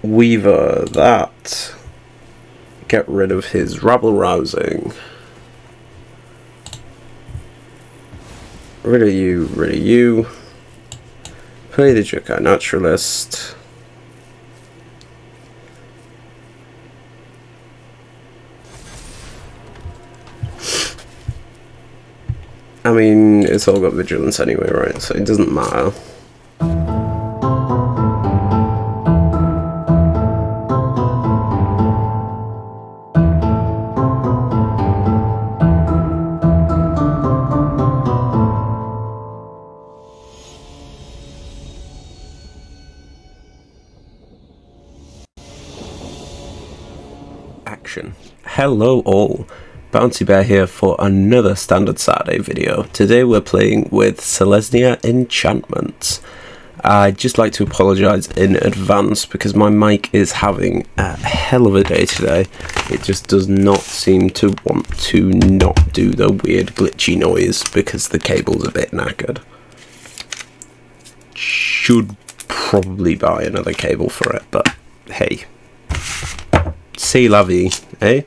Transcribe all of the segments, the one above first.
Weaver that. Get rid of his rabble rousing. Rid of you, rid of you. Play the Jokai Naturalist. I mean, it's all got vigilance anyway, right? So it doesn't matter. Action. Hello all. Bouncy Bear here for another Standard Saturday video. Today we're playing with Selesnya Enchantments. I'd just like to apologise in advance because my mic is having a hell of a day today. It just does not seem to want to not do the weird glitchy noise because the cable's a bit knackered. Should probably buy another cable for it, but hey. C'est la vie, eh?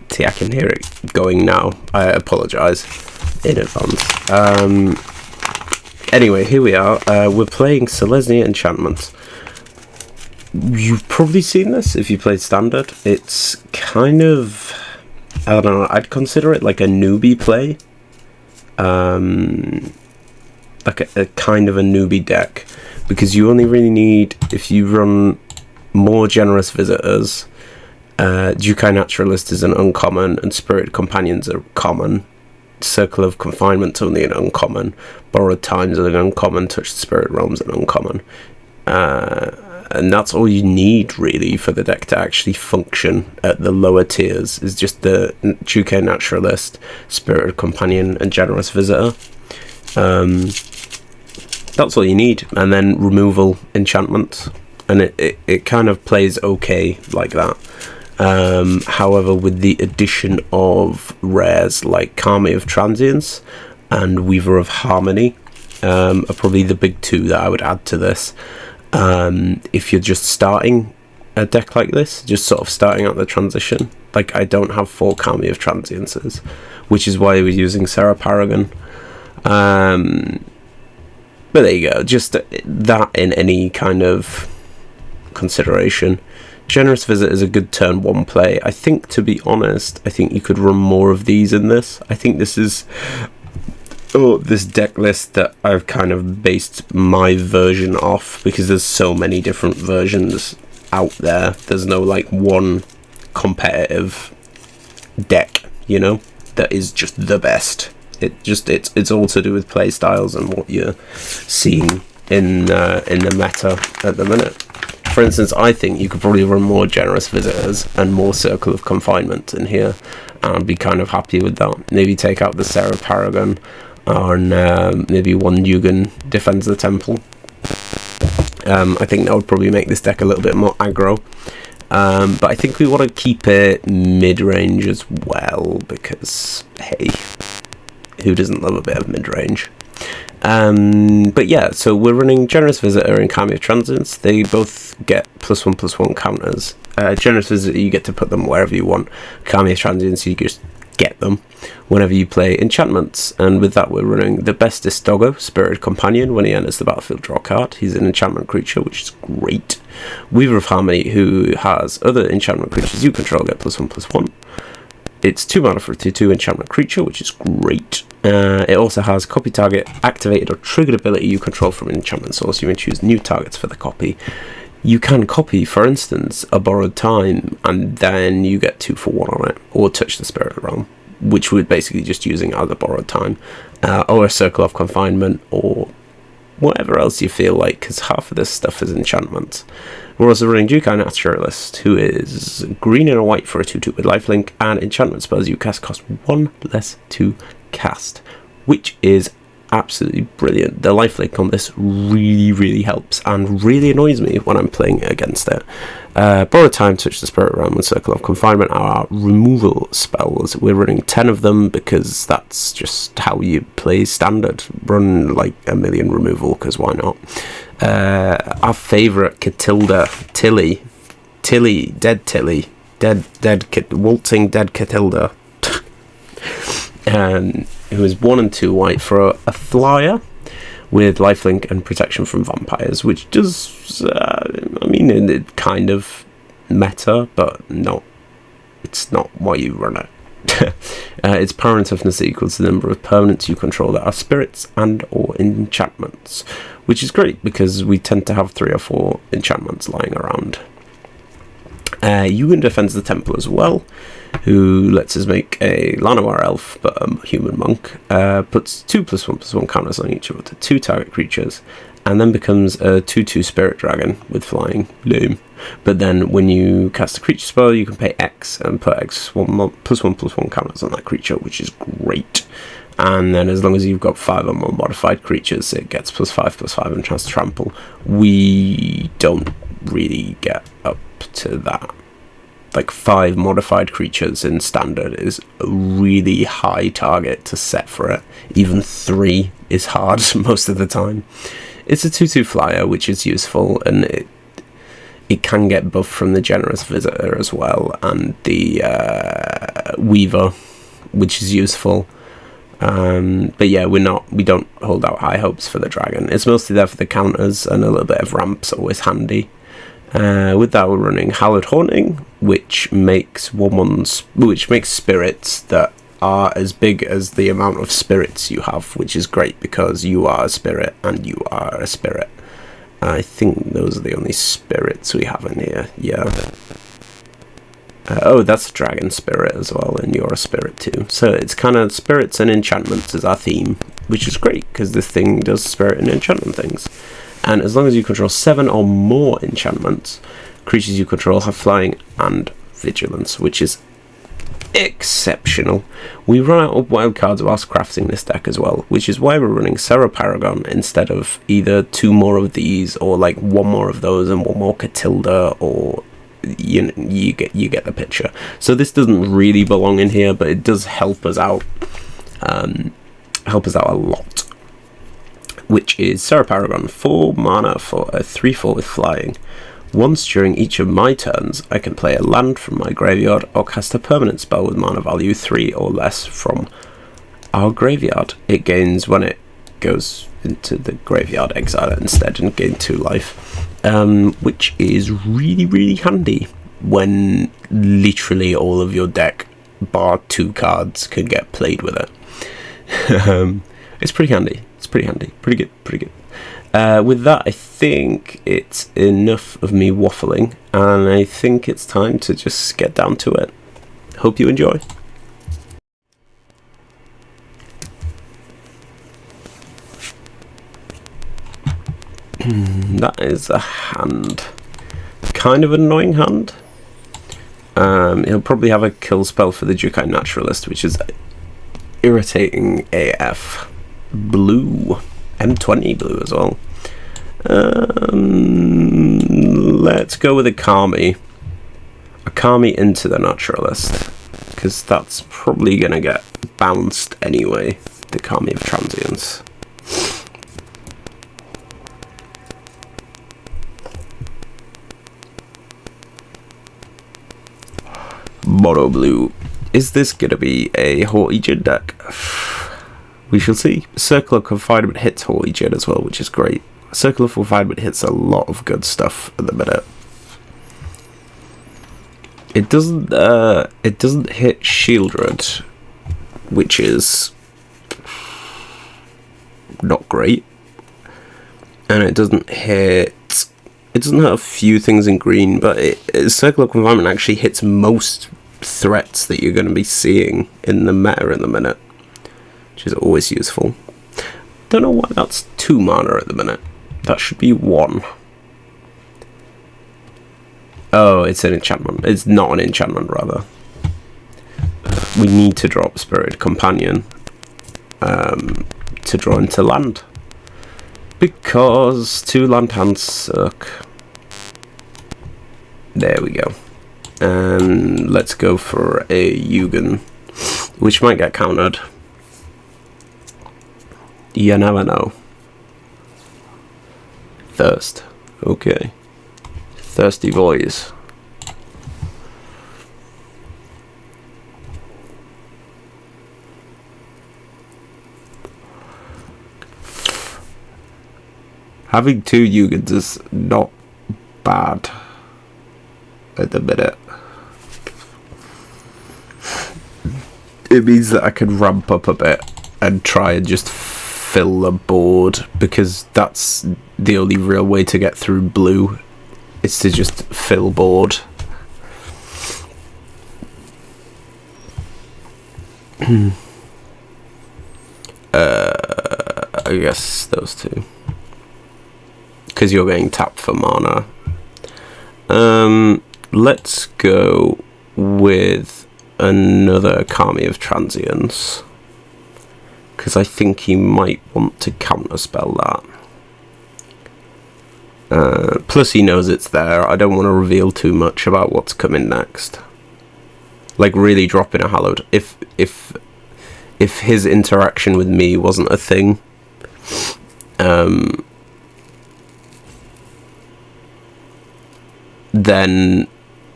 See, I can hear it going now. I apologise in advance. Anyway, here we are. We're playing Selesnya Enchantments. You've probably seen this if you played Standard. It's kind of... I don't know, I'd consider it like a newbie play. Like a kind of a newbie deck. Because you only really need, if you run more generous visitors... Jokai Naturalist is an uncommon, and Spirit Companions are common. Circle of Confinement's only an uncommon. Borrowed Time's an uncommon. Touch the Spirit Realm's an uncommon. And that's all you need, really, for the deck to actually function at the lower tiers, is just the Jokai Naturalist, Spirit Companion, and Generous Visitor. That's all you need. And then removal enchantments. And it kind of plays okay like that. However, with the addition of rares like Kami of Transience and Weaver of Harmony are probably the big two that I would add to this. If you're just starting a deck like this, just sort of starting out the transition, like I don't have 4 Kami of Transiences, which is why we're using Sarah Paragon. But there you go, just that in any kind of consideration. Generous Visit is a good turn 1 play. I think, to be honest, I think you could run more of these in this. I think this is this deck list that I've kind of based my version off, because there's so many different versions out there. There's no like one competitive deck, you know, that is just the best. It's all to do with play styles and what you're seeing in the meta at the minute. For instance, I think you could probably run more Generous Visitors and more Circle of Confinement in here, and I'd be kind of happy with that. Maybe take out the Sarah Paragon, and maybe one Yugen defends the Temple. I think that would probably make this deck a little bit more aggro. But I think we want to keep it mid-range as well, because, hey, who doesn't love a bit of mid-range? But yeah, so we're running Generous Visitor and Kami of Transience. They both get +1/+1 counters. Generous Visitor, you get to put them wherever you want. Kami of Transience, you just get them whenever you play enchantments. And with that, we're running the Bestest Doggo, Spirit Companion. When he enters the battlefield, draw a card. He's an enchantment creature, which is great. Weaver of Harmony, who has other enchantment creatures you control, get +1/+1. It's 2 mana for a 2/2 enchantment creature, which is great. It also has copy target, activated or triggered ability you control from an enchantment source. You may choose new targets for the copy. You can copy, for instance, a Borrowed Time, and then you get 2 for 1 on it, or Touch the Spirit Realm, which we're basically just using as a Borrowed Time, or a Circle of Confinement, or whatever else you feel like, because half of this stuff is enchantments. We're also running Jokai Naturalist, who is green and a white for a 2/2 with lifelink, and enchantment spells you cast cost 1 less to cast, which is absolutely brilliant. The lifelink on this really helps and really annoys me when I'm playing against it. Borrow Time, Touch the Spirit Realm, and Circle of Confinement are our removal spells. We're running 10 of them because that's just how you play Standard. Run like a million removal, because why not? Our favourite Catilda, Tilly, Waltzing Dead Catilda, who is 1 and 2 white for a flyer with lifelink and protection from vampires, which does, I mean, it kind of meta, but it's not why you run it. Its power and toughness equals the number of permanents you control that are spirits and or enchantments, which is great because we tend to have 3 or 4 enchantments lying around. You can defend the temple as well, who lets us make a Llanowar elf, but a human monk. Puts 2+1/+1 counters on each of the 2 target creatures, and then becomes a 2/2 spirit dragon with flying. Lame. But then when you cast a creature spell, you can pay X and put +1/+1 counters on that creature, which is great. And then as long as you've got 5 or more modified creatures, it gets +5/+5 and chance to trample. We don't really get up to that. Like 5 modified creatures in Standard is a really high target to set for it. Even 3 is hard most of the time. It's a 2/2 flyer, which is useful, and it can get buffed from the Generous Visitor as well, and the Weaver, which is useful. But yeah, we don't hold out high hopes for the dragon. It's mostly there for the counters, and a little bit of ramp's always handy. With that, we're running Hallowed Haunting, which makes spirits that are as big as the amount of spirits you have, which is great because you are a spirit and you are a spirit. I think those are the only spirits we have in here. Yeah. Oh, that's a dragon spirit as well, and you're a spirit too. So it's kind of spirits and enchantments is our theme, which is great because this thing does spirit and enchantment things. And as long as you control 7 or more enchantments, creatures you control have flying and vigilance, which is exceptional. We run out of wild cards whilst crafting this deck as well, which is why we're running Serra Paragon instead of either 2 more of these or like 1 more of those and 1 more Catilda, or you get the picture. So this doesn't really belong in here, but it does help us out. A lot. Which is Serra Paragon, 4 mana for a 3/4 with flying. Once during each of my turns, I can play a land from my graveyard or cast a permanent spell with mana value 3 or less from our graveyard. It gains when it goes into the graveyard, exile it instead, and gain 2 life, which is really handy when literally all of your deck, bar 2 cards, can get played with it. It's pretty handy. Pretty good. With that, I think it's enough of me waffling, and I think it's time to just get down to it. Hope you enjoy. That is a hand. Kind of an annoying hand. He'll probably have a kill spell for the Jukai Naturalist, which is irritating AF. Blue. M20 blue as well. Let's go with a Kami. A Kami into the Naturalist, because that's probably going to get bounced anyway. The Kami of Transience. Mono blue. Is this going to be a Haughty Djinn deck? We shall see. Circle of Confinement hits Haughty Djinn as well, which is great. Circle of Confinement hits a lot of good stuff at the minute. It doesn't hit Shieldred, which is not great. And it doesn't hit a few things in green, but Circle of Confinement actually hits most threats that you're going to be seeing in the meta in the minute, which is always useful. Don't know why that's 2 mana at the minute. That should be 1. Oh, it's an enchantment. It's not an enchantment, rather. We need to drop Spirit Companion to draw into land. Because 2 land hands suck. There we go. And let's go for a Ugin, which might get countered. You never know. Thirst. Okay. Thirsty boys. Having 2 Ugins is not bad at the minute. It means that I can ramp up a bit and try and just fill the board, because that's the only real way to get through blue, is to just fill board. I guess those 2. Because you're getting tapped for mana. Let's go with another Army of Transience, because I think he might want to counterspell that. Plus he knows it's there. I don't want to reveal too much about what's coming next. Like really dropping a hallowed. If his interaction with me wasn't a thing,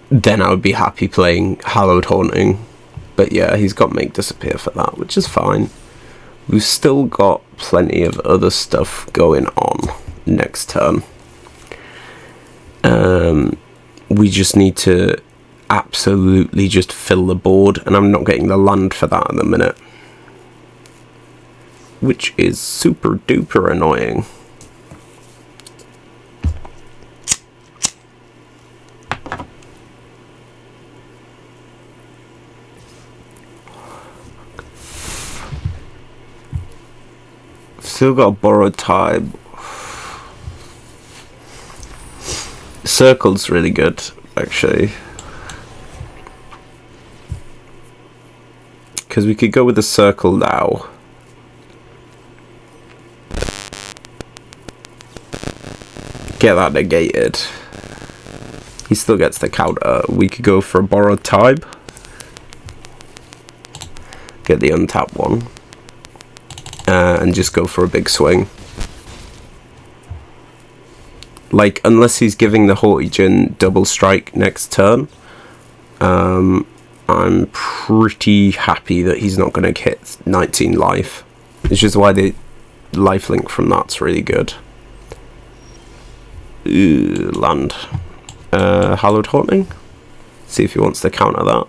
then I would be happy playing Hallowed Haunting. But yeah, he's got Make Disappear for that, which is fine. We've still got plenty of other stuff going on next turn. We just need to absolutely just fill the board, and I'm not getting the land for that at the minute, which is super duper annoying. Still got a Borrowed Time. Circle's really good, actually, because we could go with the Circle now. Get that negated. He still gets the counter. We could go for a Borrowed Time. Get the untapped one. And just go for a big swing. Like, unless he's giving the Haughty Djinn double strike next turn, I'm pretty happy that he's not going to hit 19 life. It's just why the lifelink from that's really good. Ooh, land. Hallowed Haunting. See if he wants to counter that.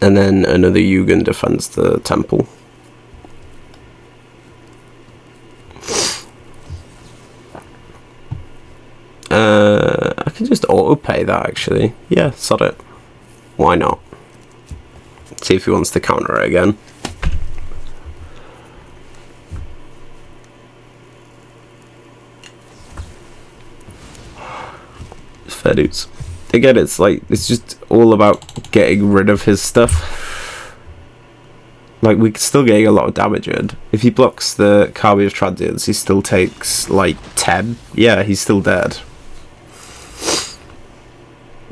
And then another Ugin defends the temple. I can just auto-pay that, actually. Yeah, sod it. Why not? See if he wants to counter it again. Fair dues. Again, it's just all about getting rid of his stuff. Like, we're still getting a lot of damage in. If he blocks the Army of Transience, he still takes, like, 10. Yeah, he's still dead.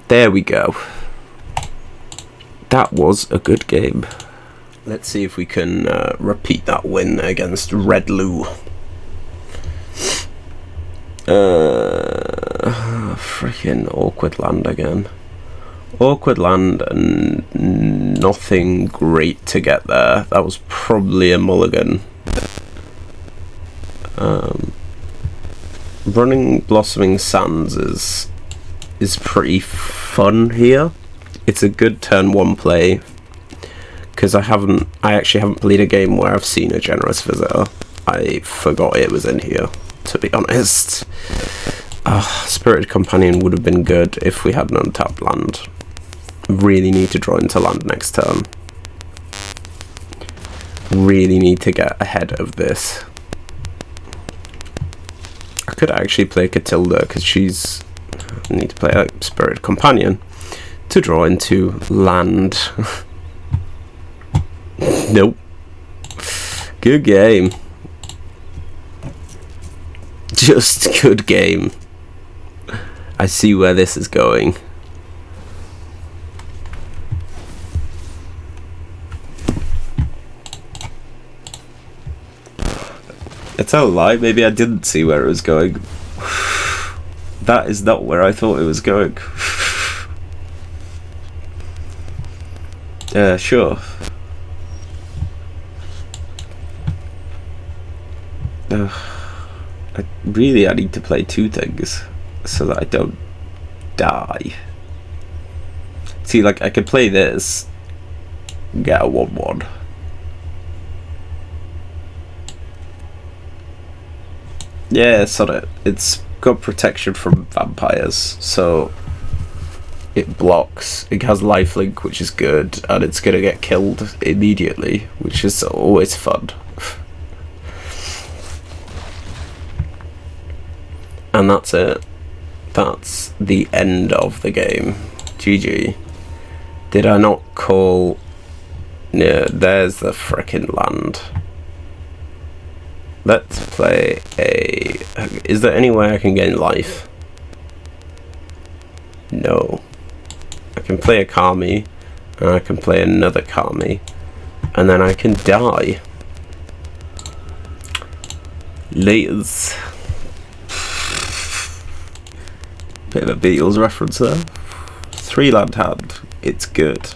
There we go. That was a good game. Let's see if we can repeat that win against Red Lou. Freaking awkward land again. Awkward land and nothing great to get there. That was probably a mulligan. Running Blossoming Sands is pretty fun here. It's a good turn 1 play, because I actually haven't played a game where I've seen a Generous Visitor. I forgot it was in here, to be honest. Spirited Companion would have been good if we had an untapped land. Really need to draw into land next turn. Really need to get ahead of this. I could actually play Catilda, because I need to play a Spirited Companion to draw into land. Nope. Good game. Just good game. I see where this is going. I tell a lie, maybe I didn't see where it was going. That is not where I thought it was going. Sure. I need to play two things so that I don't die. See, like, I could play this, get a 1/1. Yeah, sod it. It's got protection from vampires, so it blocks. It has lifelink, which is good, and it's gonna get killed immediately, which is always fun. And that's it. That's the end of the game. GG. Did I not call... Yeah, there's the frickin' land. Let's play a... Is there any way I can gain life? No. I can play a Kami, and I can play another Kami, and then I can die. Laters. Bit of a Beatles reference there. 3-land hand. It's good.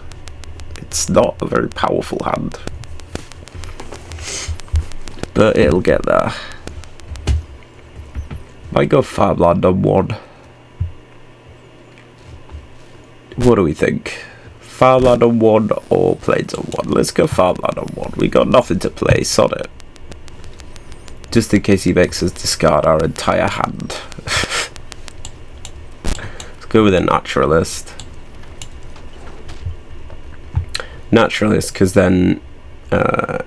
It's not a very powerful hand, but it'll get there. Might go 5-land on 1. What do we think? 5-land on 1 or plains on 1? Let's go 5-land on 1. We got nothing to play, sod it. Just in case he makes us discard our entire hand. Let's go with a naturalist. Naturalist, because then... I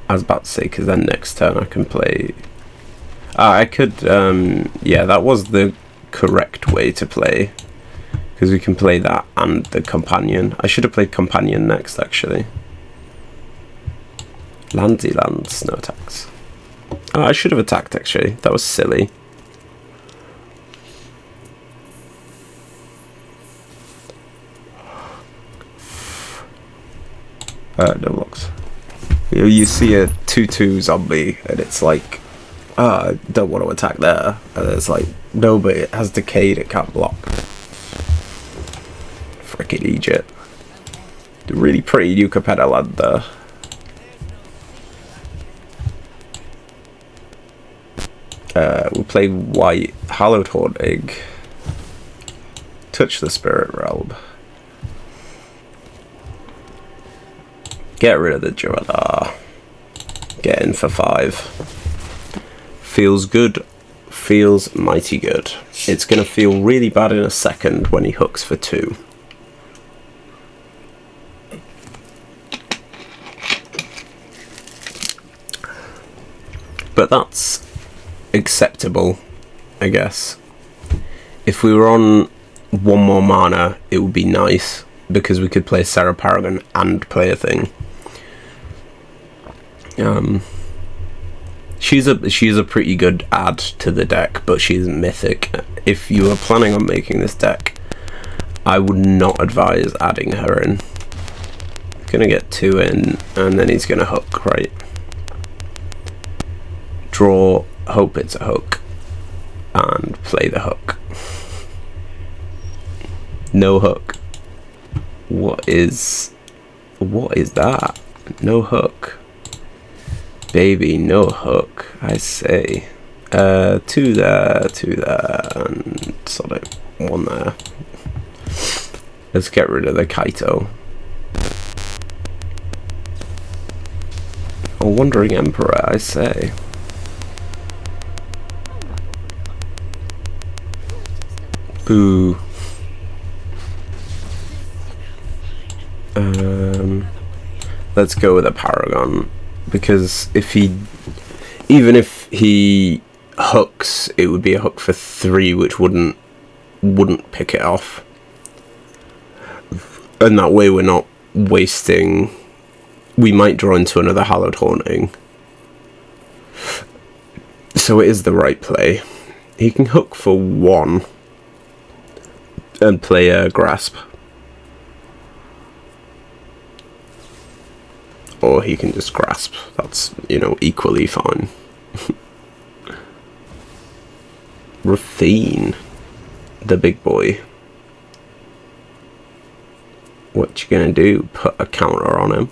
was about to say, because then next turn I can play... I could... yeah, that was the correct way to play. Because we can play that and the companion. I should have played companion next, actually. Landsy lands, no attacks. Oh, I should have attacked, actually. That was silly. No blocks. You see a 2/2 zombie, and it's like, I don't want to attack there. And it's like, no, but it has decayed, it can't block. Frickin' Egypt. Really pretty new Capetta land there. We'll play white, Hallowed Haunting. Touch the Spirit Realm. Get rid of the Joanna. Get in for 5. Feels good. Feels mighty good. It's going to feel really bad in a second when he hooks for 2. But that's acceptable, I guess. If we were on 1 more mana, it would be nice, because we could play Sarah Paragon and play a thing. She's a pretty good add to the deck, but she's mythic. If you are planning on making this deck, I would not advise adding her in. Gonna get 2 in, and then he's gonna hook, right? Draw, hope it's a hook, and play the hook. No hook. What is that? No hook. Baby, no hook, I say. 2 there, 2 there, and sort of 1 there. Let's get rid of the Kaito. A Wandering Emperor, I say. Boo. Let's go with a Paragon, because even if he hooks, it would be a hook for 3, which wouldn't pick it off, and that way we're not wasting we might draw into another Hallowed Haunting. So it is the right play. He can hook for 1 and play a Grasp. Or he can just Grasp. That's, you know, equally fine. Rafine, the big boy. What you gonna do? Put a counter on him?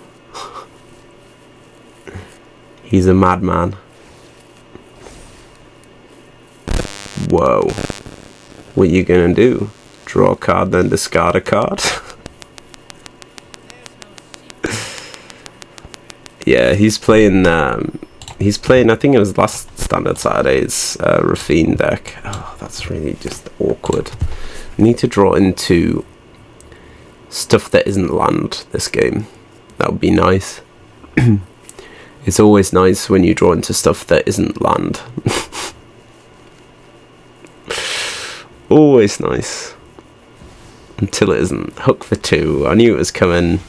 He's a madman. Whoa. What you gonna do? Draw a card, then discard a card? Yeah, he's playing, I think it was last Standard Saturday's Rafine deck. Oh, that's really just awkward. I need to draw into stuff that isn't land this game. That would be nice. It's always nice when you draw into stuff that isn't land. Always nice. Until it isn't. Hook for 2. I knew it was coming.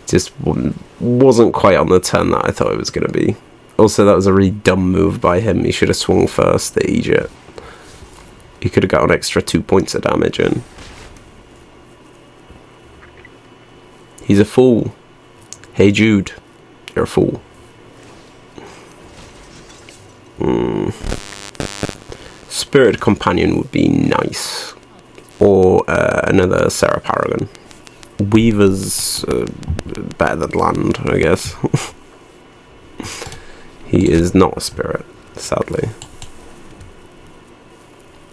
Just wasn't quite on the turn that I thought it was going to be. Also, that was a really dumb move by him. He should have swung first, the Egypt. He could have got an extra 2 points of damage in. He's a fool. Hey Jude, you're a fool. Spirit Companion would be nice. Or another Sarah Paragon. Weaver's better than land, I guess. He is not a spirit, sadly.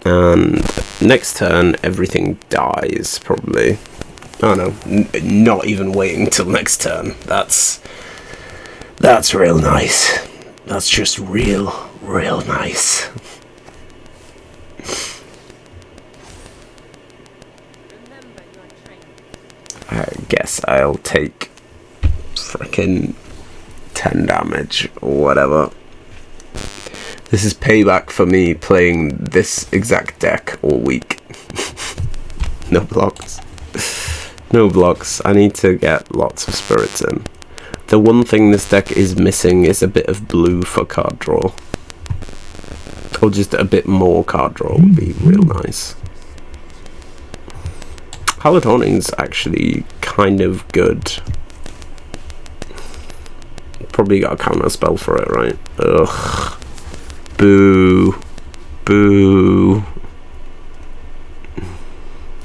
And next turn, everything dies, probably. Oh no, not even waiting till next turn. That's real nice. That's just real nice. I guess I'll take frickin' 10 damage or whatever. This is payback for me playing this exact deck all week. No blocks. No blocks. I need to get lots of spirits in. The one thing this deck is missing is a bit of blue for card draw. Or just a bit more card draw would be real nice. Hallowed Haunting's actually kind of good. Probably got a counter spell for it, right? Ugh. Boo. Boo.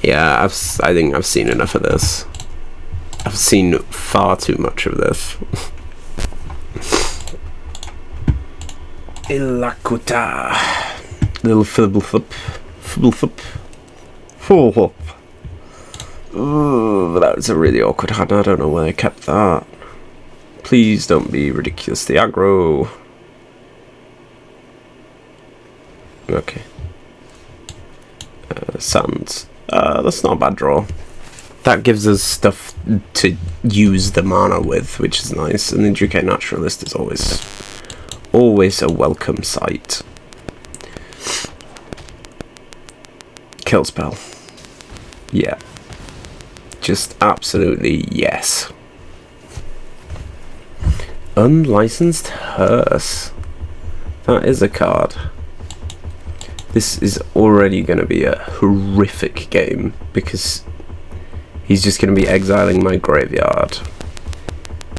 Yeah, I think I've seen enough of this. I've seen far too much of this. Ilakuta. Little fibbleflip. Fibbleflip. Fibbleflip. Ooh, that was a really awkward hand. I don't know why I kept that. Please don't be ridiculously aggro. Okay. Sands. That's not a bad draw. That gives us stuff to use the mana with, which is nice. And the MTGA Naturalist is always a welcome sight. Kill spell. Yeah. Just absolutely yes. Unlicensed Hearse. That is a card. This is already going to be a horrific game because he's just going to be exiling my graveyard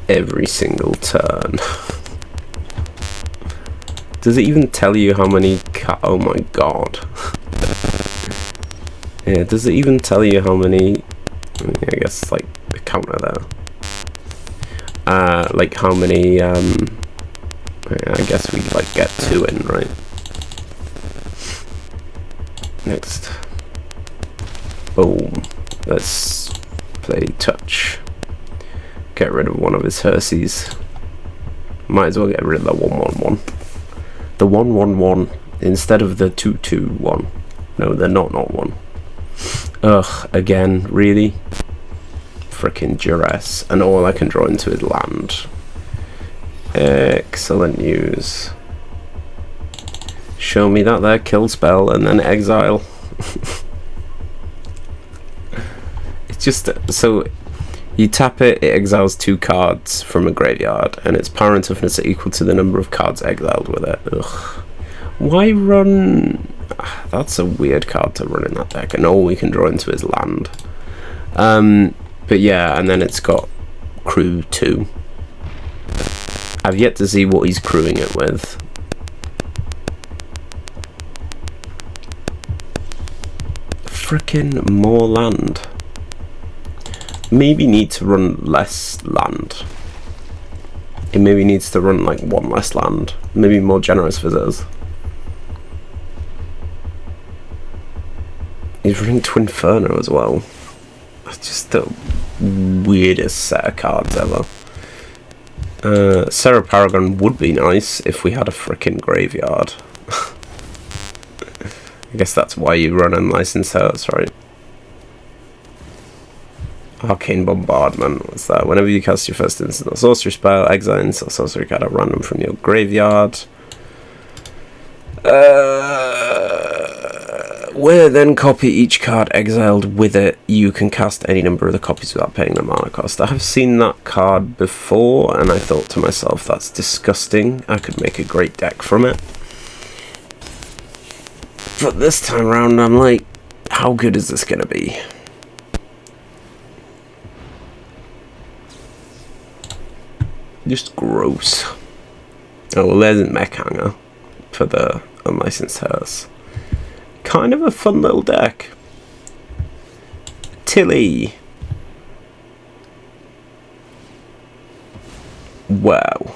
every single turn. Does it even tell you how many oh my god. Yeah, does it even tell you how many? I guess like the counter there. Like how many I guess we like get 2 in, right? Next. Boom. Let's play touch. Get rid of one of his Herses. Might as well get rid of the 1/1/1. The 1/1/1 instead of the 2/2/1. No, they're not 1. Ugh, again, really? Frickin' duress. And all I can draw into is land. Excellent news. Show me that there kill spell and then exile. It's just so You tap it, it exiles 2 cards from a graveyard, and its power and toughness are equal to the number of cards exiled with it. Ugh. Why run... That's a weird card to run in that deck, and all we can draw into is land. But yeah, and then it's got crew 2. I've yet to see what he's crewing it with. Frickin' more land. Maybe need to run less land. It maybe needs to run like 1 less land. Maybe more generous visitors. He's running Twinferno as well. That's just the weirdest set of cards ever. Serra Paragon would be nice if we had a frickin' graveyard. I guess that's why you run Unlicensed Hearts, right? Arcane Bombardment, what's that? Whenever you cast your first instant or sorcery spell, exile instant or sorcery card at random from your graveyard. Where then copy each card exiled with it, you can cast any number of the copies without paying the mana cost. I have seen that card before, and I thought to myself, that's disgusting. I could make a great deck from it. But this time around, I'm like, how good is this going to be? Just gross. Oh, well, there's a mech hanger for the Unlicensed Hearse. Kind of a fun little deck. Tilly. Wow.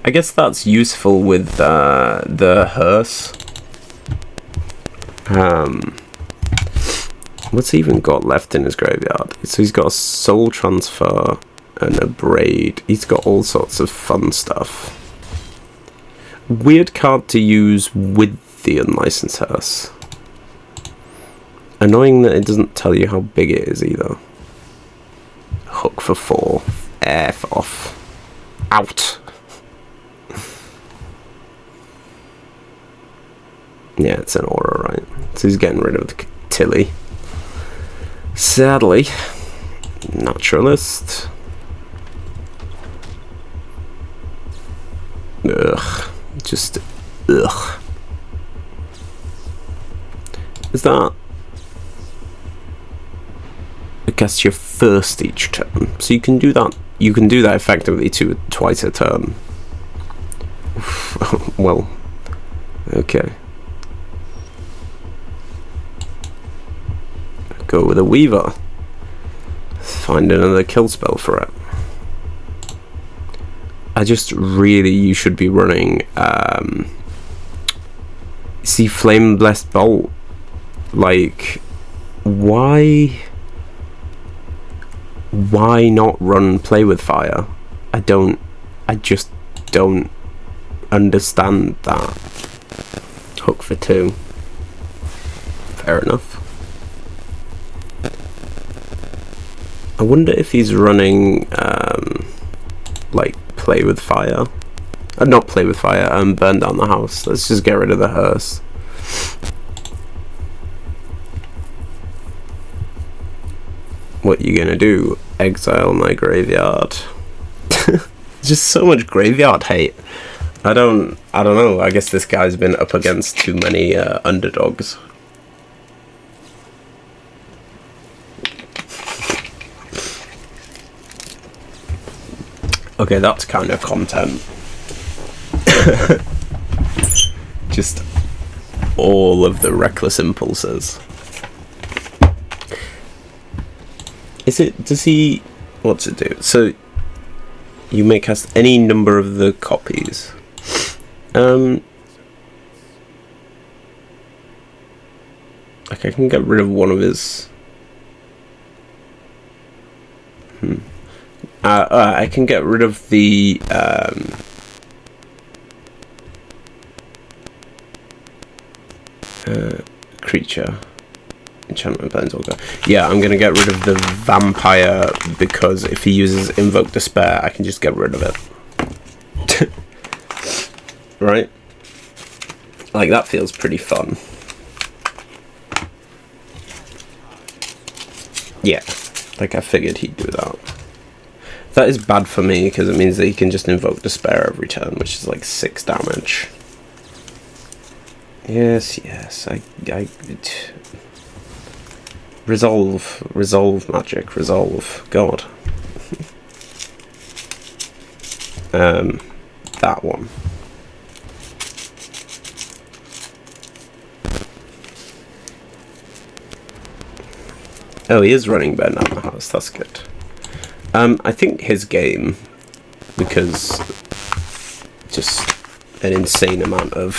I guess that's useful with the hearse. What's he even got left in his graveyard? So he's got a soul transfer and a braid. He's got all sorts of fun stuff. Weird card to use with the Unlicensed Hearse. Annoying that it doesn't tell you how big it is either. Hook for 4. F off. Out. Yeah, it's an aura, right? So he's getting rid of the Tilly. Sadly. Naturalist. Ugh. Just... ugh. Is that... I guess your first each turn. So you can do that. You can do that effectively twice a turn. Well, okay. Go with a Weaver. Find another kill spell for it. I just really, you should be running. See, Flame Blessed Bolt. Like, why not run Play with Fire? I just don't understand that. Hook for 2. Fair enough. I wonder if he's running like Play with Fire. Not Play with Fire, Burn Down the House. Let's just get rid of the hearse. What you gonna do? Exile my graveyard. Just so much graveyard hate. I don't know. I guess this guy's been up against too many underdogs. Okay, that's kind of content. Just all of the reckless impulses. Does he, what's it do? So, you may cast any number of the copies. Like I can get rid of one of his... I can get rid of the creature. Enchantment Planeswalker. Yeah, I'm gonna get rid of the vampire because if he uses Invoke Despair, I can just get rid of it. Right? Like, that feels pretty fun. Yeah, Like, I figured he'd do that. That is bad for me, because it means that he can just invoke Despair every turn, which is like 6 damage. Yes, resolve magic, resolve. God. That one. Oh, he is running Ben down the house, that's good. I think his game, because just an insane amount of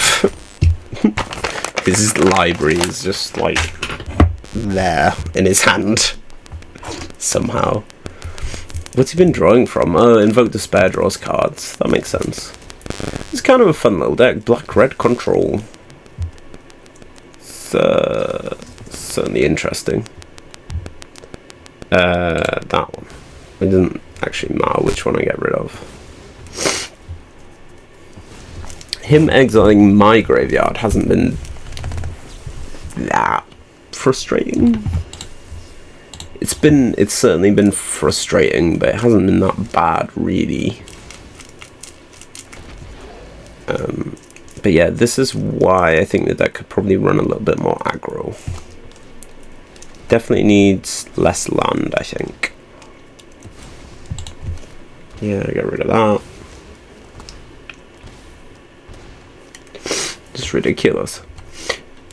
his library is just like there in his hand somehow. What's he been drawing from? Oh, Invoke Despair draws cards. That makes sense. It's kind of a fun little deck. Black-red control. It's certainly interesting. That one. It doesn't actually matter which one I get rid of. Him exiling my graveyard hasn't been that frustrating. It's certainly been frustrating, but it hasn't been that bad, really. But yeah, this is why I think the deck could probably run a little bit more aggro. Definitely needs less land, I think. Yeah, get rid of that. Just ridiculous.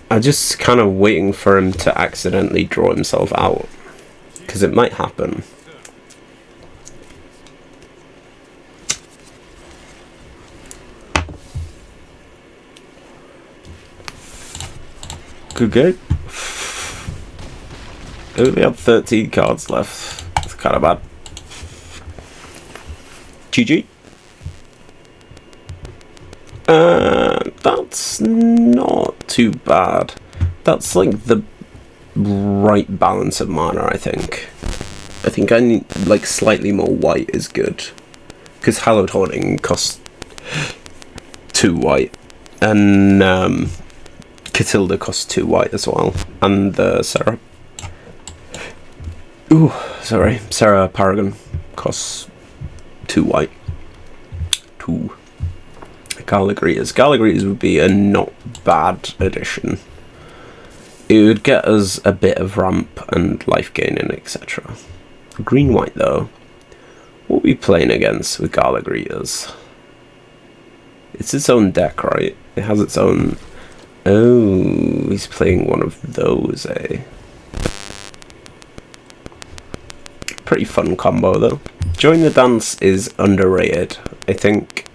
I'm just kind of waiting for him to accidentally draw himself out, because it might happen. Good game. I only have 13 cards left. It's kind of bad. GG. That's not too bad. That's like the right balance of mana, I think. I think I need like slightly more white is good, because Hallowed Haunting costs 2 white, and Catilda costs 2 white as well, and Sarah. Ooh, sorry, Sarah Paragon costs 2 white. 2. Galagritas would be a not bad addition. It would get us a bit of ramp and life gain and etc. Green-white though. What are we playing against with Galagritas? It's its own deck, right? It has its own... Oh, he's playing one of those, eh? Pretty fun combo though. Join the Dance is underrated, I think.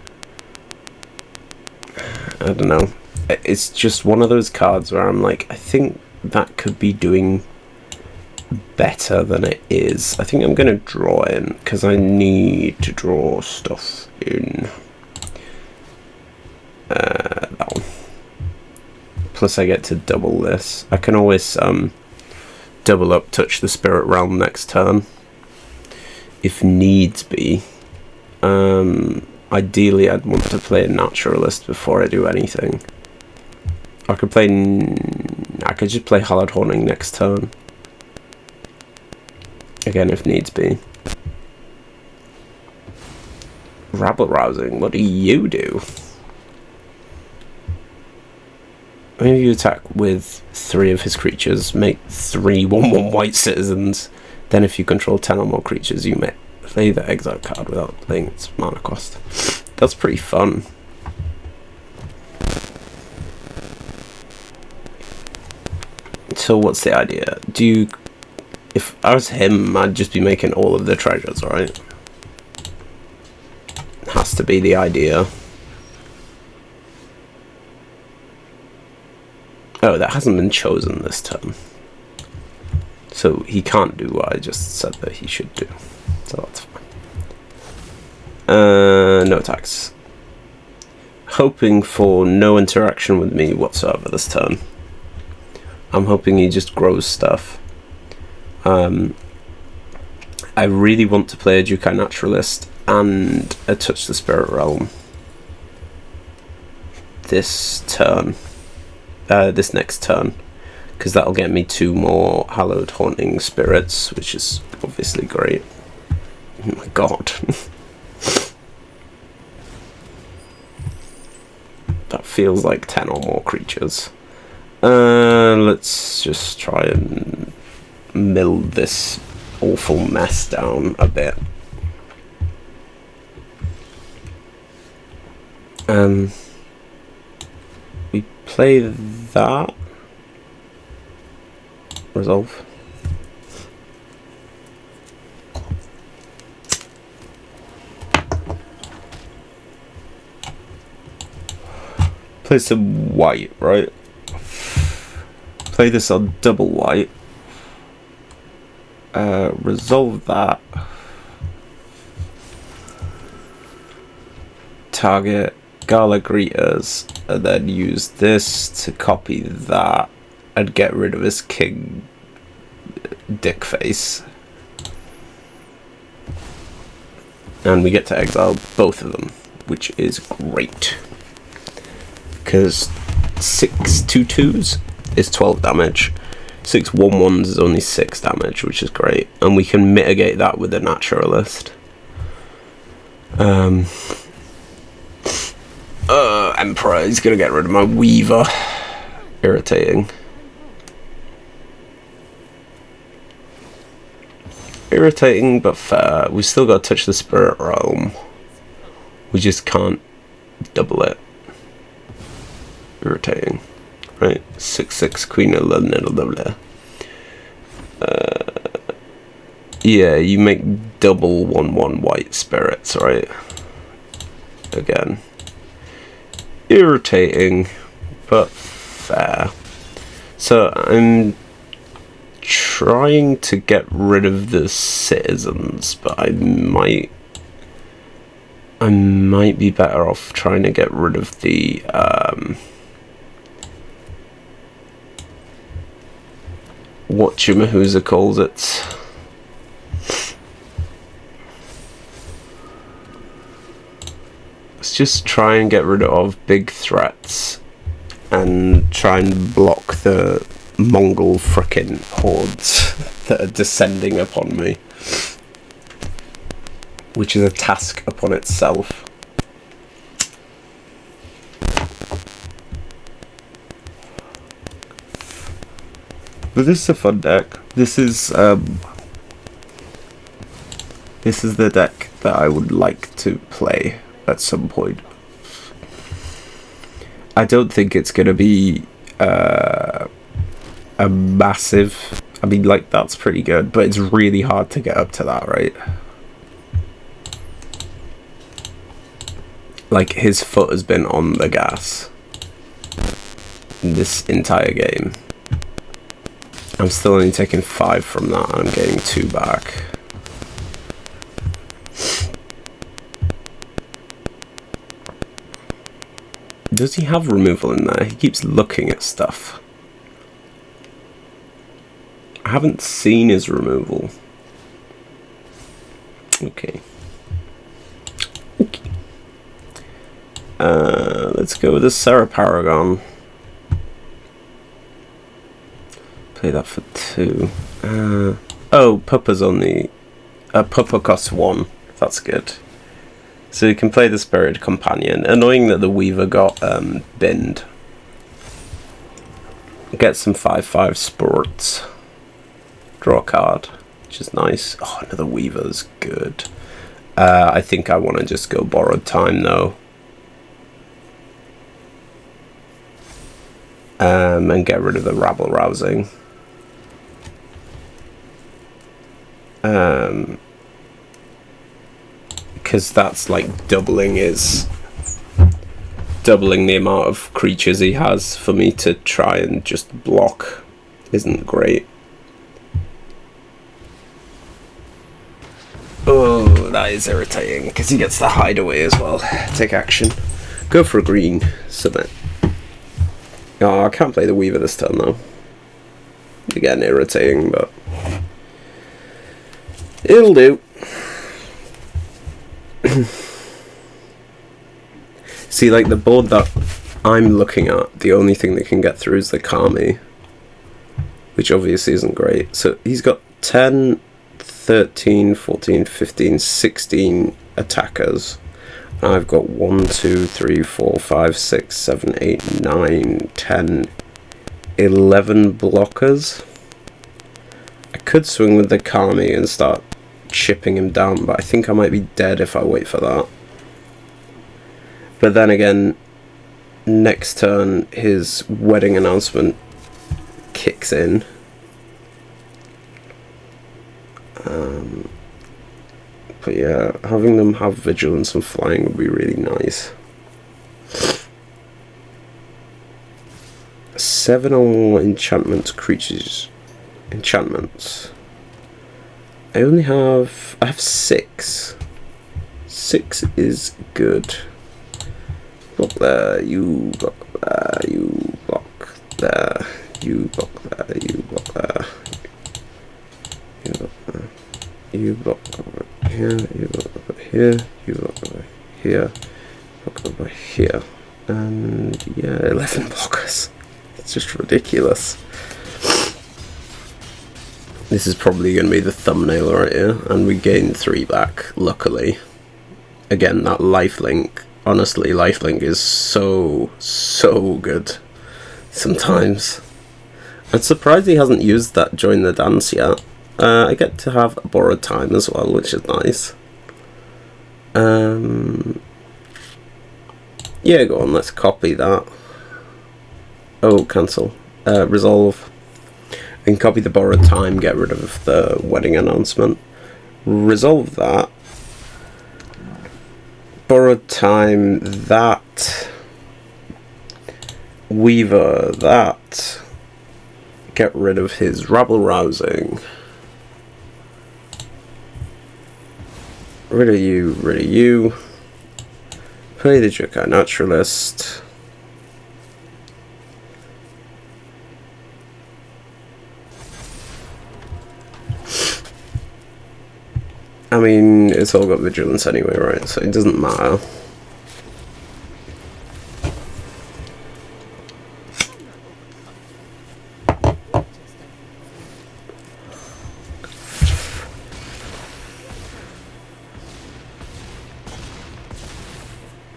I don't know. It's just one of those cards where I'm like, I think that could be doing better than it is. I think I'm going to draw in, because I need to draw stuff in. That one. Plus I get to double this. I can always double up Touch the Spirit Realm next turn, if needs be. Ideally I'd want to play a Naturalist before I do anything. I could just play Hallowed Haunting next turn. Again, if needs be. Rabble Rousing, what do you do? Maybe you attack with 3 of his creatures, make 3 1/1 white citizens. Then if you control 10 or more creatures, you may play the exile card without playing its mana cost. That's pretty fun. So what's the idea? If I was him, I'd just be making all of the treasures, right? Has to be the idea. Oh, that hasn't been chosen this turn. So he can't do what I just said that he should do. So that's fine. No attacks. Hoping for no interaction with me whatsoever this turn. I'm hoping he just grows stuff. I really want to play a Jukai Naturalist and a Touch the Spirit Realm this turn. This next turn. because that'll get me 2 more Hallowed Haunting Spirits, which is obviously great. Oh my god. That feels like 10 or more creatures. Let's just try and mill this awful mess down a bit. We play that. Resolve. Play some white, right? Play this on double white. Resolve that. Target Gala Greeters, and then use this to copy that and get rid of his king dick face. And we get to exile both of them, which is great. Because 6 2/2s is 12 damage. 6 1/1s is only 6 damage, which is great. And we can mitigate that with a Naturalist. Emperor, he's gonna get rid of my Weaver. Irritating. Irritating, but fair. We still gotta touch the Spirit Realm. We just can't double it. Irritating. Right? 6/6 Queen of London. Yeah, you make double 1/1 white spirits, right? Again. Irritating, but fair. So I'm trying to get rid of the citizens, but I might be better off trying to get rid of the whatchamahooza calls it. Let's just try and get rid of big threats and try and block the Mongol frickin' hordes that are descending upon me, which is a task upon itself. But this is a fun deck. This is the deck that I would like to play at some point. I don't think it's gonna be a massive. I mean, like, that's pretty good, but it's really hard to get up to that, right? Like, his foot has been on the gas this entire game. I'm still only taking 5 from that, and I'm getting 2 back. Does he have removal in there? He keeps looking at stuff. I haven't seen his removal. Okay. Let's go with the Sarah Paragon. Play that for 2. Oh, Puppa's on the... Puppa costs 1. That's good. So you can play the Spirit Companion. Annoying that the Weaver got binned. Get some 5/5 sports. Draw a card, which is nice. Oh, another Weaver's good. I think I want to just go Borrowed Time though. And get rid of the Rabble Rousing. Because that's like doubling the amount of creatures he has for me to try and just block. Isn't great. Oh, that is irritating because he gets the hideaway as well. Take action. Go for a green. Submit. Oh, I can't play the Weaver this turn though. Again, irritating, but it'll do. See, like, the board that I'm looking at, the only thing that can get through is the Kami. which obviously isn't great. So he's got 10, 13, 14, 15, 16 attackers. I've got 1, 2, 3, 4, 5, 6, 7, 8, 9, 10, 11 blockers. I could swing with the Kami and start chipping him down, but I think I might be dead if I wait for that. But then again, next turn his wedding announcement kicks in. But yeah, having them have vigilance and flying would be really nice. 7 or more enchantments, creatures, enchantments. I have 6. 6 is good. Block there, you block there, you block there, you block there, you block there, you block there, you block over here, you block over here, you block over here, block over here, and yeah, 11 blockers. It's just ridiculous. This is probably going to be the thumbnail right here, and we gained 3 back, luckily. Again, that lifelink. Honestly, lifelink is so good sometimes. I'm surprised he hasn't used that Join the Dance yet. I get to have Borrowed Time as well, which is nice. Yeah, go on, let's copy that. Oh, cancel. Resolve. And copy the Borrowed Time, get rid of the wedding announcement. Resolve that. Borrowed Time, that. Weaver, that. Get rid of his rabble rousing. Rid of you, rid of you. Play the Joker Naturalist. I mean, it's all got vigilance anyway, right? So it doesn't matter.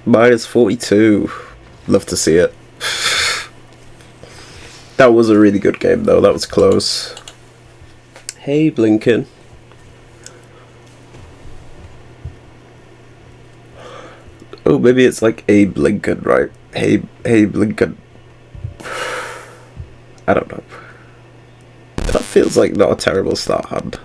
Minus 42. Love to see it. That was a really good game, though. That was close. Hey, Blinken. Oh, maybe it's like a Blinken, right? Hey, Blinken. I don't know. That feels like not a terrible start hand.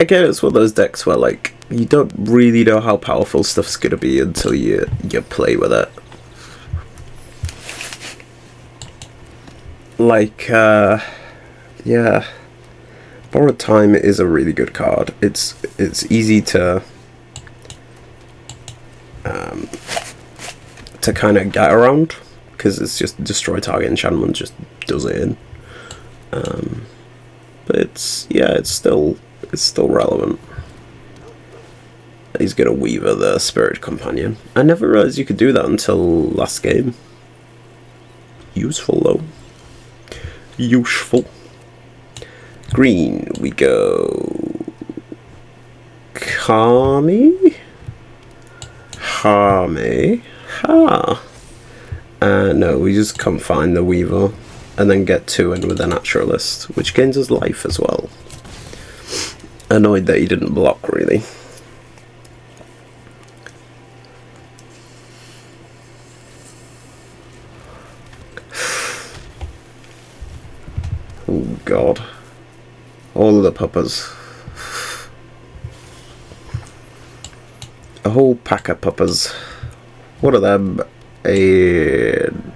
Again, it's one of those decks where, like, you don't really know how powerful stuff's gonna be until you play with it. Like, yeah. Borrowed Time is a really good card. It's easy to kind of get around because it's just destroy target enchantment, just does it in. But it's still relevant. He's gonna Weaver the Spirit Companion. I never realized you could do that until last game. Useful though. Useful. Green, we go Kami? Hame? Ha! No, we just come find the Weaver and then get 2 in with a Naturalist, which gains us life as well. Annoyed that he didn't block, really. Oh god. All of the puppers. A whole pack of puppers. What are them? And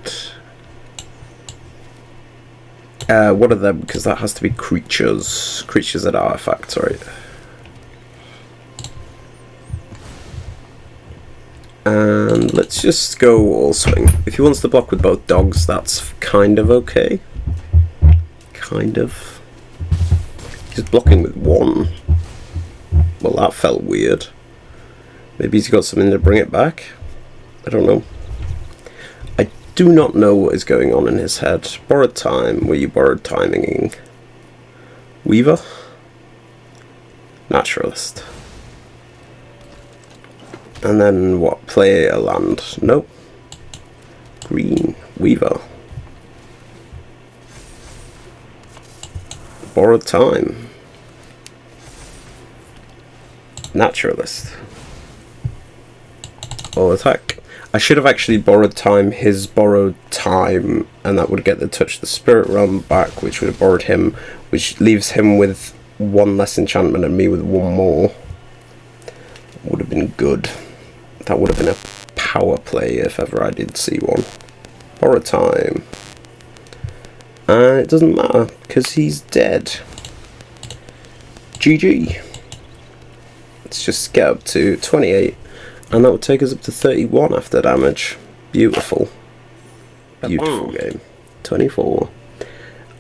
what are them? Because that has to be creatures. Creatures and artifacts, right? And let's just go all swing. If he wants to block with both dogs, that's kind of okay. Kind of. He's blocking with 1. Well, that felt weird. Maybe he's got something to bring it back. I don't know. I do not know what is going on in his head. Borrowed time. Were you borrowed timing? Weaver? Naturalist. And then what? Play a land. Nope. Green. Weaver. Borrowed time. Naturalist. All attack. I should have actually borrowed time, his borrowed time, and that would get the touch the spirit realm back, which would have borrowed him, which leaves him with one less enchantment and me with one more. Would have been good. That would have been a power play if ever I did see one. Borrowed time. It doesn't matter, because he's dead. GG. Let's just get up to 28, and that would take us up to 31 after damage. Beautiful. Beautiful game. 24.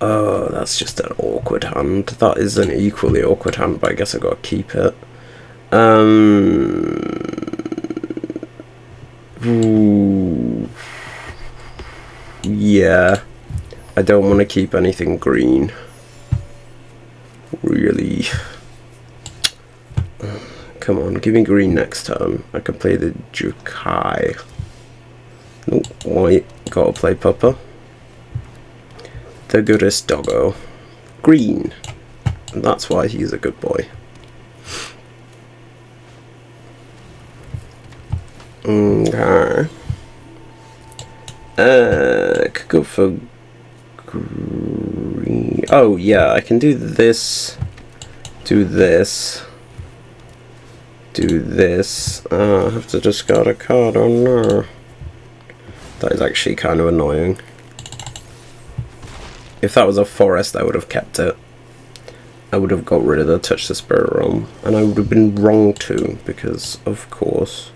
Oh, that's just an awkward hand. That is an equally awkward hand, but I guess I gotta keep it. Ooh. Yeah. I don't want to keep anything green. Really. Come on, give me green next turn. I can play the Jukai. Nope, white. Gotta play Pupper. The goodest doggo. Green. And that's why he's a good boy. Okay. Could go for green. Oh yeah, I can do this. Do this. Do this. I have to discard a card. Oh no. That is actually kind of annoying. If that was a forest, I would have kept it. I would have got rid of the touch the spirit realm, and I would have been wrong to, because of course.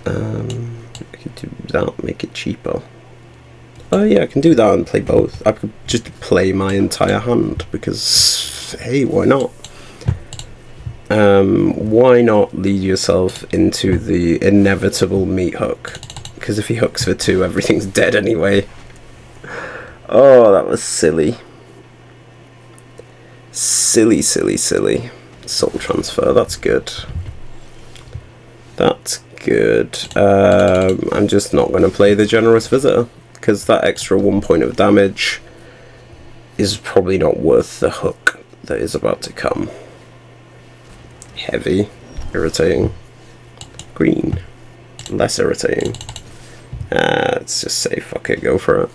I could do that, make it cheaper. Oh yeah, I can do that and play both. I could just play my entire hand, because hey, why not? Why not lead yourself into the inevitable meat hook? Because if he hooks for 2, everything's dead anyway. Oh, that was silly. Silly, silly, silly. Soul transfer, that's good. That's good. I'm just not going to play the Generous Visitor, because that extra 1 point of damage is probably not worth the hook that is about to come. Heavy. Irritating. Green. Less irritating. Let's just say fuck it, go for it.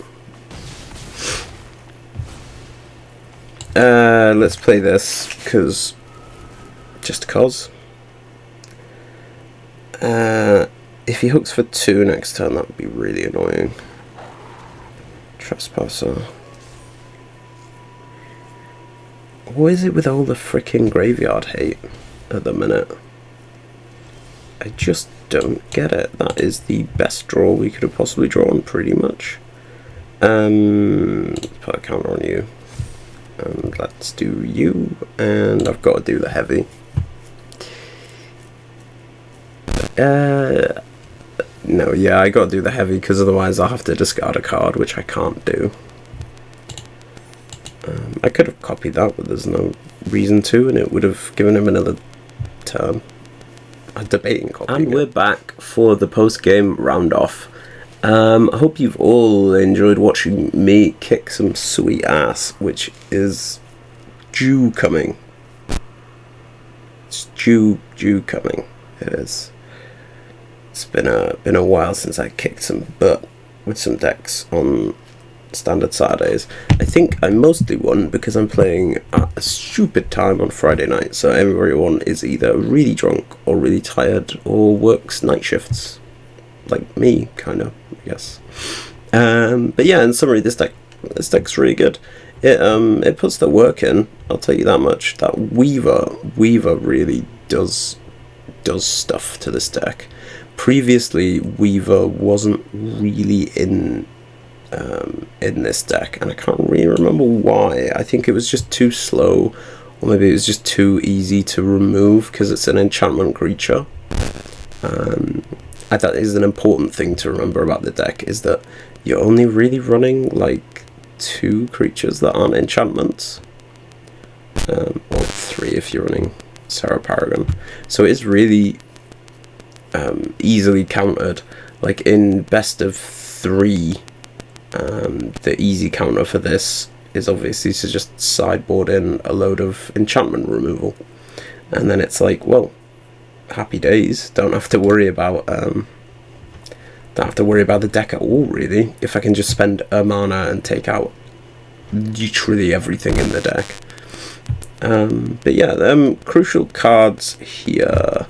Let's play this, because just cause. If he hooks for 2 next turn, that would be really annoying. Trespasser. What is it with all the freaking graveyard hate at the minute? I just don't get it. That is the best draw we could have possibly drawn, pretty much. Let's put a counter on you. And let's do you, and I've got to do the heavy. No, yeah, I got to do the heavy, because otherwise I'll have to discard a card, which I can't do. I could have copied that, but there's no reason to, and it would have given him another turn. I'm debating copying. And we're back for the post-game round-off. I hope you've all enjoyed watching me kick some sweet ass, which is due coming. It's due coming. It is. It's been a while since I kicked some butt with some decks on standard Saturdays. I think I mostly won because I'm playing at a stupid time on Friday night, so everyone is either really drunk or really tired or works night shifts. Like me, kind of, I guess. But yeah, in summary, this deck's really good. It puts the work in, I'll tell you that much. That Weaver really does stuff to this deck. Previously, Weaver wasn't really in this deck, and I can't really remember why. I think it was just too slow, or maybe it was just too easy to remove because it's an enchantment creature. That is an important thing to remember about the deck, is that you're only really running like 2 creatures that aren't enchantments, or 3 if you're running Sarah Paragon. So it's really easily countered. Like in best of 3, the easy counter for this is obviously to just sideboard in a load of enchantment removal, and then it's like, well, happy days. Don't have to worry about the deck at all, really, if I can just spend a mana and take out literally everything in the deck. But yeah, crucial cards here.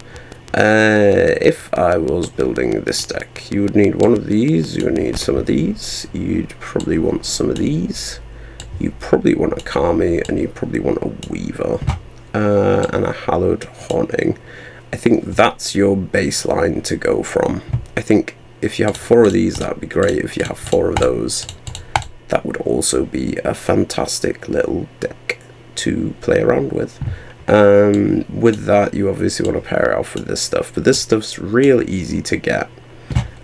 If I was building this deck, you would need one of these, you would need some of these, you'd probably want some of these, you probably want a Kami, and you probably want a Weaver, and a Hallowed Haunting. I think that's your baseline to go from. I think if you have 4 of these, that would be great. If you have 4 of those, that would also be a fantastic little deck to play around with. With that, you obviously want to pair it off with this stuff, but this stuff's real easy to get.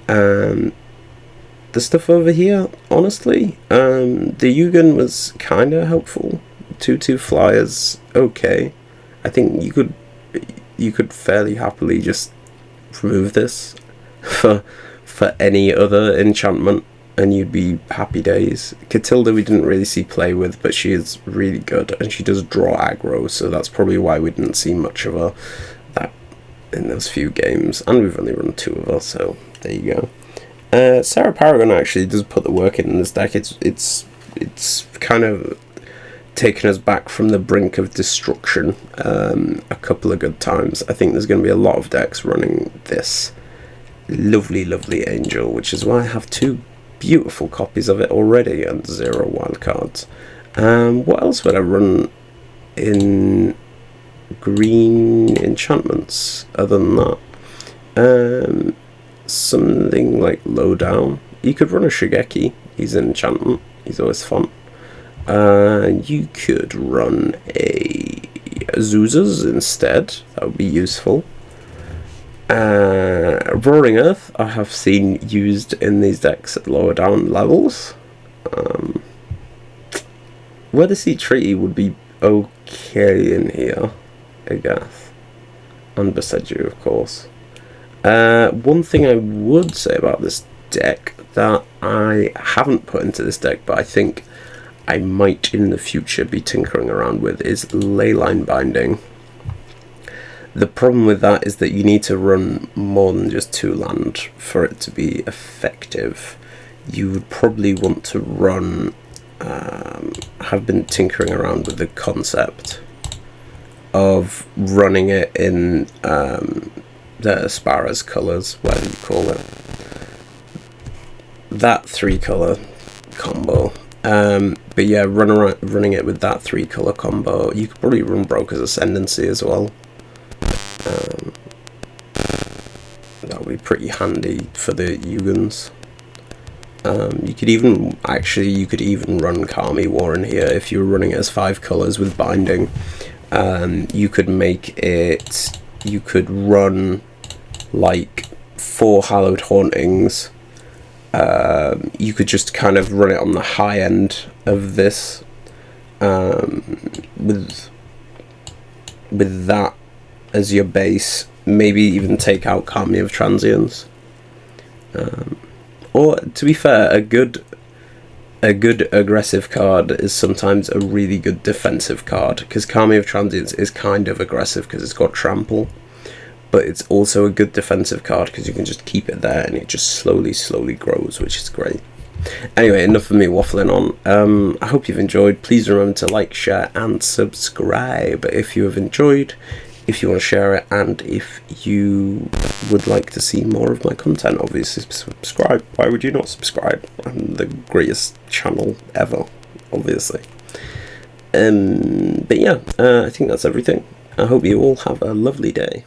The stuff over here, honestly, the Yugen was kind of helpful. 2/2 flyers, okay. I think you could fairly happily just remove this for any other enchantment, and you'd be happy days. Catilda we didn't really see play with, but she is really good, and she does draw aggro, so that's probably why we didn't see much of her that in those few games, and we've only run 2 of her, so there you go. Sarah Paragon actually does put the work in this deck. It's kind of taken us back from the brink of destruction a couple of good times. I think there's going to be a lot of decks running this lovely angel, which is why I have 2 beautiful copies of it already and 0 wildcards. What else would I run in green enchantments other than that? Something like low down. You could run a Shigeki, he's an enchantment, he's always fun. You could run a Azuzas instead, that would be useful. Roaring Earth I have seen used in these decks at lower down levels. Weather Sea Treaty would be okay in here, I guess, and Beseju, of course. One thing I would say about this deck that I haven't put into this deck, but I think I might in the future be tinkering around with, is Leyline Binding. The problem with that is that you need to run more than just 2 land for it to be effective. You would probably want to run, have been tinkering around with the concept of running it in the Aspara's colours, whatever you call it. That 3-colour combo. But yeah, running it with that 3-colour combo. You could probably run Broker's Ascendancy as well. That would be pretty handy for the Yugens. You could even run Kami War in here if you were running it as 5 colours with binding. You could make it. You could run like 4 Hallowed Hauntings. You could just kind of run it on the high end of this, with that as your base. Maybe even take out Kami of Transience. Or, to be fair, a good aggressive card is sometimes a really good defensive card, because Kami of Transience is kind of aggressive because it's got trample, but it's also a good defensive card because you can just keep it there and it just slowly grows, which is great. Anyway, enough of me waffling on. I hope you've enjoyed. Please remember to like, share and subscribe if you have enjoyed, if you want to share it, and if you would like to see more of my content, obviously subscribe. Why would you not subscribe? I'm the greatest channel ever, obviously. But yeah, I think that's everything. I hope you all have a lovely day.